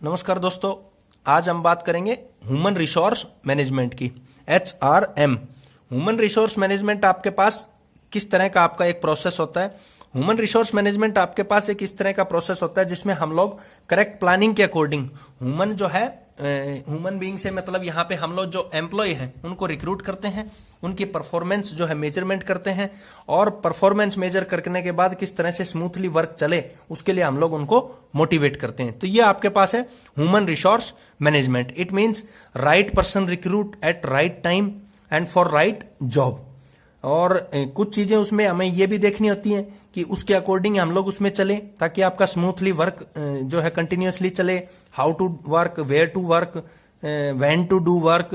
नमस्कार दोस्तों, आज हम बात करेंगे ह्यूमन रिसोर्स मैनेजमेंट की। HRM ह्यूमन रिसोर्स मैनेजमेंट आपके पास किस तरह का आपका एक प्रोसेस होता है। ह्यूमन रिसोर्स मैनेजमेंट आपके पास एक इस तरह का प्रोसेस होता है जिसमें हम लोग करेक्ट प्लानिंग के अकॉर्डिंग ह्यूमन जो है ह्यूमन बीइंग से मतलब यहाँ पे हम लोग जो एम्प्लॉय हैं उनको रिक्रूट करते हैं, उनकी परफॉर्मेंस जो है मेजरमेंट करते हैं और परफॉर्मेंस मेजर करने के बाद किस तरह से स्मूथली वर्क चले उसके लिए हम लोग उनको मोटिवेट करते हैं। तो ये आपके पास है human resource management. It means right person recruit at right time and for right job. और कुछ चीजें उसमें हमें ये भी देखनी होती हैं कि उसके अकॉर्डिंग हम लोग उसमें चले ताकि आपका स्मूथली वर्क जो है कंटिन्यूअसली चले। How to work, where to work, when to do work,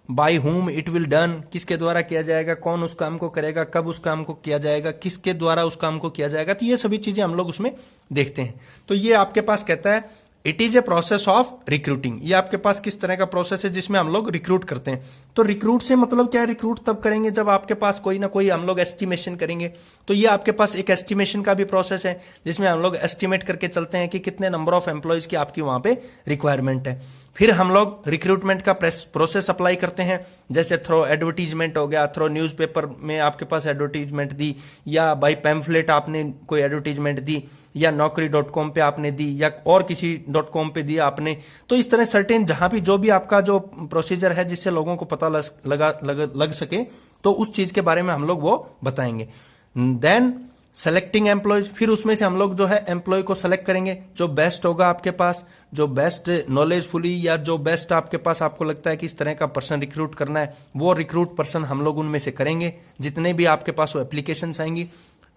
by whom it will done, किसके द्वारा किया जाएगा, कौन उस काम को करेगा, कब उस काम को किया जाएगा, किसके द्वारा उस काम को किया जाएगा। तो ये सभी चीजें हम लोग उसमें देखते हैं। तो ये आपके पास कहता है it is a process of recruiting. ये आपके पास किस तरह का प्रोसेस है जिसमें हम लोग रिक्रूट करते हैं। तो रिक्रूट से मतलब क्या है, रिक्रूट तब करेंगे जब आपके पास कोई ना कोई हम लोग एस्टिमेशन करेंगे। तो ये आपके पास एक एस्टिमेशन का भी प्रोसेस है जिसमें हम लोग एस्टिमेट करके चलते हैं कि कितने नंबर ऑफ एम्प्लॉयज की आपकी वहां पे रिक्वायरमेंट है। फिर हम लोग रिक्रूटमेंट का प्रोसेस अप्लाई करते हैं, जैसे थ्रो एडवर्टीजमेंट हो गया, थ्रो न्यूज़पेपर में आपके पास एडवर्टीजमेंट दी, या बाई पैम्फलेट आपने कोई एडवर्टीजमेट दी, या naukri.com पे आपने दी, या और किसी .com पे दिया आपने। तो इस तरह सर्टेन जहां भी जो भी आपका जो प्रोसीजर है जिससे लोगों को पता लग सके तो उस चीज के बारे में हम लोग वो बताएंगे। देन सेलेक्टिंग एम्प्लॉयज, फिर उसमें से हम लोग जो है एम्प्लॉय को सेलेक्ट करेंगे जो बेस्ट होगा आपके पास, जो बेस्ट नॉलेजफुली या जो बेस्ट आपके पास आपको लगता है कि इस तरह का पर्सन रिक्रूट करना है, वो रिक्रूट पर्सन हम लोग उनमें से करेंगे जितने भी आपके पास वो एप्लीकेशन आएंगी।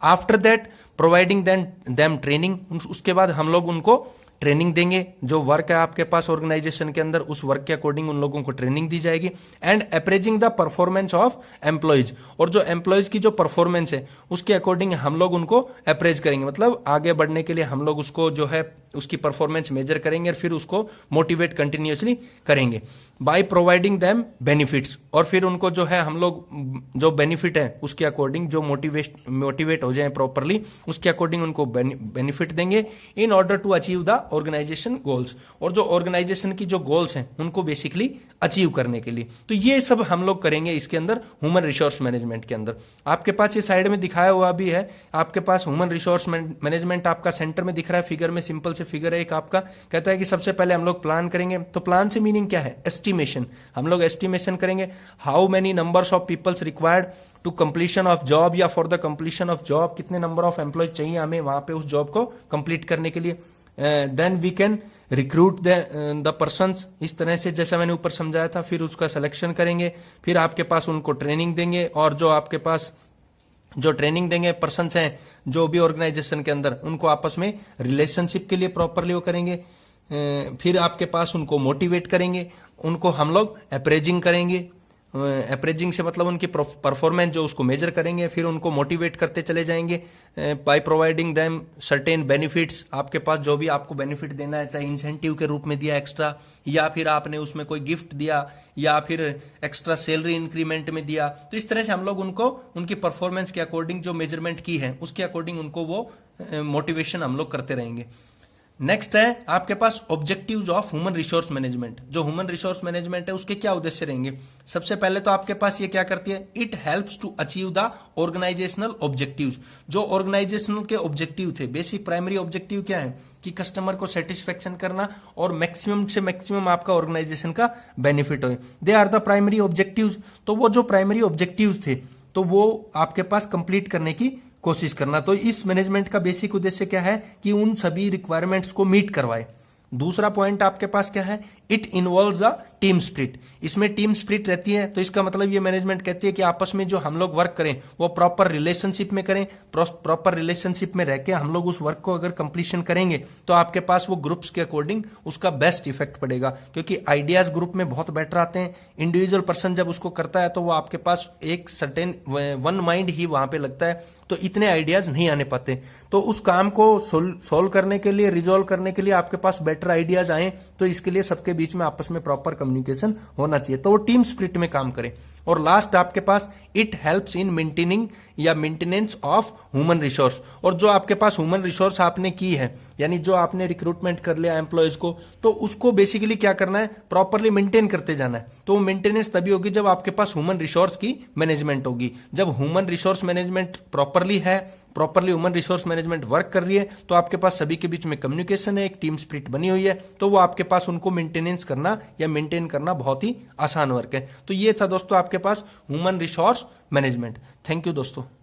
After that providing them training, उसके बाद हम लोग उनको ट्रेनिंग देंगे। जो वर्क है आपके पास ऑर्गेनाइजेशन के अंदर उस वर्क के अकॉर्डिंग उन लोगों को ट्रेनिंग दी जाएगी। And appraising the performance of employees, और जो एम्प्लॉयज की जो परफॉर्मेंस है उसके अकॉर्डिंग हम लोग उनको अप्रेज करेंगे, मतलब आगे बढ़ने के लिए हम लोग उसको जो है उसकी परफॉर्मेंस मेजर करेंगे और फिर उसको मोटिवेट कंटिन्यूअसली करेंगे बाय प्रोवाइडिंग देम बेनिफिट्स। और फिर उनको जो है हम लोग जो बेनिफिट है उसके अकॉर्डिंग जो मोटिवेट हो जाए प्रॉपरली उसके अकॉर्डिंग उनको बेनिफिट देंगे in order to achieve the organisation goals, और जो ऑर्गेनाइजेशन की जो गोल्स हैं उनको बेसिकली अचीव करने के लिए। तो ये सब हम लोग करेंगे इसके अंदर ह्यूमन रिसोर्स मैनेजमेंट के अंदर। आपके पास ये साइड में दिखाया हुआ भी है, आपके पास ह्यूमन रिसोर्स मैनेजमेंट आपका सेंटर में दिख रहा है फिगर में, सिंपल से फिगर है एक आपका। कहता है कि सबसे पहले हम लोग प्लान करेंगे। तो प्लान से मीनिंग क्या है, एस्टिमेशन। हम लोग एस्टिमेशन करेंगे how many numbers of peoples required to completion of job, या for the completion of job कितने नंबर ऑफ एम्प्लॉय चाहिए हमें वहां पे उस जॉब को कंप्लीट करने के लिए। Then we can recruit the persons, इस तरह से जैसा मैंने ऊपर समझाया था। फिर उसका सिलेक्शन करेंगे, फिर आपके पास उनको ट्रेनिंग देंगे, और जो आपके पास जो ट्रेनिंग देंगे पर्सन्स हैं जो भी ऑर्गेनाइजेशन के अंदर उनको आपस में रिलेशनशिप के लिए प्रॉपरली वो करेंगे। फिर आपके पास उनको मोटिवेट करेंगे, उनको हम लोग अप्रेजिंग करेंगे। अप्रेजिंग से मतलब उनकी परफॉर्मेंस जो उसको मेजर करेंगे, फिर उनको मोटिवेट करते चले जाएंगे by providing them certain benefits. आपके पास जो भी आपको बेनिफिट देना है, चाहे इंसेंटिव के रूप में दिया एक्स्ट्रा, या फिर आपने उसमें कोई गिफ्ट दिया, या फिर एक्स्ट्रा सैलरी इंक्रीमेंट में दिया। तो इस तरह से हम लोग उनको उनकी परफॉर्मेंस के अकॉर्डिंग जो मेजरमेंट की है उसके अकॉर्डिंग उनको वो मोटिवेशन हम लोग करते रहेंगे। नेक्स्ट है आपके पास objectives of human resource management. जो ह्यूमन रिसोर्स मैनेजमेंट है उसके क्या उद्देश्य रहेंगे। सबसे पहले तो आपके पास ये क्या करती है, it helps to achieve the organisational objectives. जो ऑर्गेनाइजेशनल के ऑब्जेक्टिव थे, बेसिक प्राइमरी ऑब्जेक्टिव क्या है कि कस्टमर को सेटिस्फेक्शन करना और मैक्सिमम से मैक्सिमम आपका ऑर्गेनाइजेशन का बेनिफिट हो, they are the primary objectives. तो वो जो प्राइमरी ऑब्जेक्टिव्स थे तो वो आपके पास कंप्लीट करने की कोशिश करना। तो इस मैनेजमेंट का बेसिक उद्देश्य क्या है कि उन सभी रिक्वायरमेंट्स को मीट करवाए। दूसरा पॉइंट आपके पास क्या है, it involves a team spirit. इसमें टीम स्प्रिट रहती है, तो इसका मतलब ये मैनेजमेंट कहती है कि आपस में जो हम लोग वर्क करें वो प्रॉपर रिलेशनशिप में करें। प्रॉपर रिलेशनशिप में रह के हम लोग उस वर्क को अगर कंप्लीशन करेंगे तो आपके पास वो ग्रुप्स के अकॉर्डिंग उसका बेस्ट इफेक्ट पड़ेगा, क्योंकि आइडियाज ग्रुप में बहुत बेटर आते हैं। इंडिविजुअल पर्सन जब उसको करता है तो वो आपके पास एक सर्टेन वन माइंड ही वहां पे लगता है, तो इतने आइडियाज नहीं आने पाते। तो उस काम को सोल्व करने के लिए, रिजॉल्व करने के लिए आपके पास बेटर आइडियाज आए, तो इसके लिए सबके बीच में आपस में प्रॉपर कम्युनिकेशन होना चाहिए, तो वो टीम स्पिरिट में काम करें। और लास्ट आपके पास इट हेल्प्स इन मेंटेनिंग या मेंटेनेंस ऑफ ह्यूमन रिसोर्स। और जो आपके पास ह्यूमन रिसोर्स आपने की है, यानी जो आपने रिक्रूटमेंट कर लिया एम्प्लॉयज को, तो उसको बेसिकली क्या करना है, प्रॉपरली मेंटेन करते जाना है। तो वो मेंटेनेंस तभी होगी जब आपके पास ह्यूमन रिसोर्स की मैनेजमेंट होगी। जब ह्यूमन रिसोर्स मैनेजमेंट प्रॉपरली है, properly human resource management work कर रही है, तो आपके पास सभी के बीच में कम्युनिकेशन है, एक टीम स्पिरिट बनी हुई है, तो वो आपके पास उनको मेंटेनेंस करना या मेंटेन करना बहुत ही आसान वर्क है। तो ये था दोस्तों आपके पास human resource management. Thank you दोस्तों।